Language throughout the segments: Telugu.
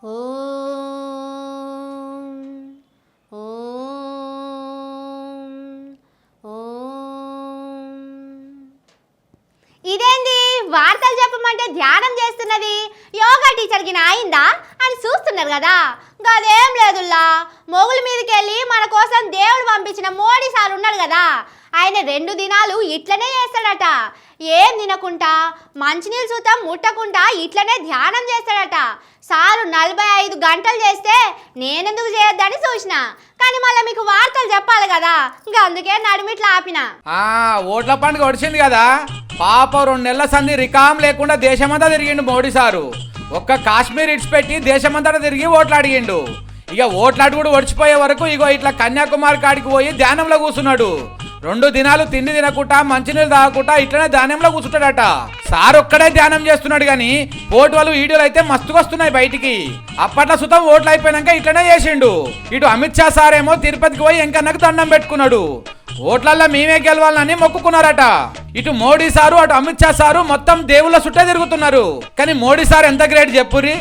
ఓం ఓం ఓం. ఇదేంది వార్తలు చెప్పమంటే ధ్యానం చేస్తున్నది? యోగా టీచర్కి అయిందా అని చూస్తున్నారు కదా. గదేం లేదుల్లా, మొగుల మీదకి వెళ్ళి మన కోసం దేవుడు పంపించిన మోడీ సార్ ఉన్నాడు కదా, ఆయన 2 దినాలు ఇట్లనే చేస్తాడట. ఏం తినకుండా మంచినీళ్ళు సూతం ముట్టకుండా ఇట్లనే ధ్యానం చేస్తాడట. సారు 45 గంటలు చేస్తే నేనెందుకు చేయొద్దని చూసిన, కానీ మళ్ళీ మీకు వార్తలు చెప్పాలి కదా, ఇంకా అందుకే నడిమిట్లా ఆపిన. ఓట్ల పండుగ ఒడిచింది కదా, పాప 2 నెలల సంధి రికాం లేకుండా దేశమంతా తిరిగిండు మోడీ సారు. ఒక్క కాశ్మీర్ ఇడిచిపెట్టి దేశమంతా తిరిగి ఓట్లు అడిగిండు. ఇక ఓట్లాడు కూడా ఒడిచిపోయే వరకు ఇగో ఇట్లా కన్యాకుమారి కాడికి పోయి ధ్యానంలో కూర్చున్నాడు. 2 దినాలు తిండి తినకుండా మంచినీళ్ళు తాగకుండా ఇట్లనే ధ్యానంలో కూర్చుంటాడట. సార్ ఒక్కడే ధ్యానం చేస్తున్నాడు గాని ఫోటోలు వీడియోలు అయితే మస్తుగా వస్తున్నాయి బయటికి. అప్పట్లో సుతం ఓట్లు అయిపోయినాక ఇట్లనే చేసిండు. ఇటు అమిత్ షా సార్ ఏమో తిరుపతికి పోయి ఎంకన్నకు దండం పెట్టుకున్నాడు. ఓట్లల్లో మేమే గెలవాలని మొక్కుకున్నారట. ఇటు మోడీ సారు అటు అమిత్ షా సారు మొత్తం దేవుళ్ళ చుట్టే తిరుగుతున్నారు. కానీ మోడీ సార్ ఎంత గ్రేట్ చెప్పుర్రి,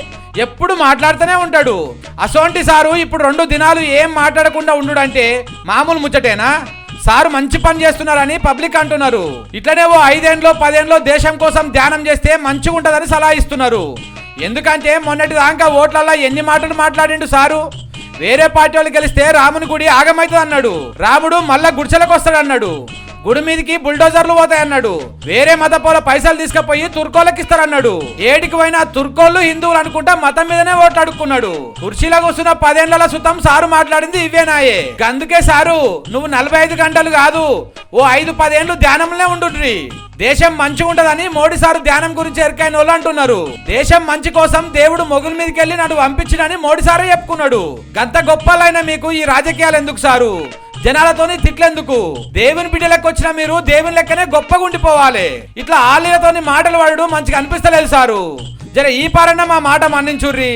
ఎప్పుడు మాట్లాడుతూనే ఉంటాడు. అసోంటి సారు ఇప్పుడు 2 దినాలు ఏం మాట్లాడకుండా ఉండుడంటే మామూలు ముచ్చటేనా? సారు మంచి పని చేస్తున్నారని పబ్లిక్ అంటున్నారు. ఇట్లనే ఓ 5 ఏళ్ళలో 10 ఏళ్ళలో దేశం కోసం ధ్యానం చేస్తే మంచిగా ఉంటుందని సలహా ఇస్తున్నారు. ఎందుకంటే మొన్నటి దాకా ఓట్లల్లో ఎన్ని మాటలు మాట్లాడిండు సారు. వేరే పార్టీ వాళ్ళు గెలిస్తే రాముని గుడి ఆగమైతుంది అన్నాడు. రాముడు మళ్ళా గుడిసెలకు వస్తాడు అన్నాడు. గుడి మీదకి బుల్డోజర్లు పోతాయన్నాడు. వేరే మతపోల పైసలు తీసుకుపోయి తుర్కోళ్ళకి ఇస్తారన్నాడు. ఏడికి పోయినా తుర్కోళ్ళు హిందువులు అనుకుంటా మతం మీదనే ఓట్లు అడుక్కున్నాడు. కుర్చీలో కూర్చున్న 10 ఏళ్ల సుతం సారు మాట్లాడింది ఇవేనాయే. అందుకే సారు నువ్వు 45 గంటలు కాదు, ఓ 5-10 ఏళ్ళు ధ్యానంలో ఉండుండ్రి. దేశం మంచిగా ఉంటదని మోడీ సారు ధ్యానం గురించి ఎరికైన వాళ్ళు అంటున్నారు. దేశం మంచి కోసం దేవుడు మొగుల మీదకి వెళ్ళి నన్ను పంపించినని మోడీ సారే చెప్పుకున్నాడు. గంత గొప్పలైన మీకు ఈ రాజకీయాలు ఎందుకు సారు? జనాలతోని తిట్లెందుకు? దేవుని బిడ్డలకు వచ్చిన మీరు దేవుని లెక్కనే గొప్పగా ఉండిపోవాలి. ఇట్లా ఆలీలతోని మాటలు వాడు మంచిగా అనిపిస్తలేదు సారు. జర ఈ పారన్న మా మాట మన్నించుర్రి.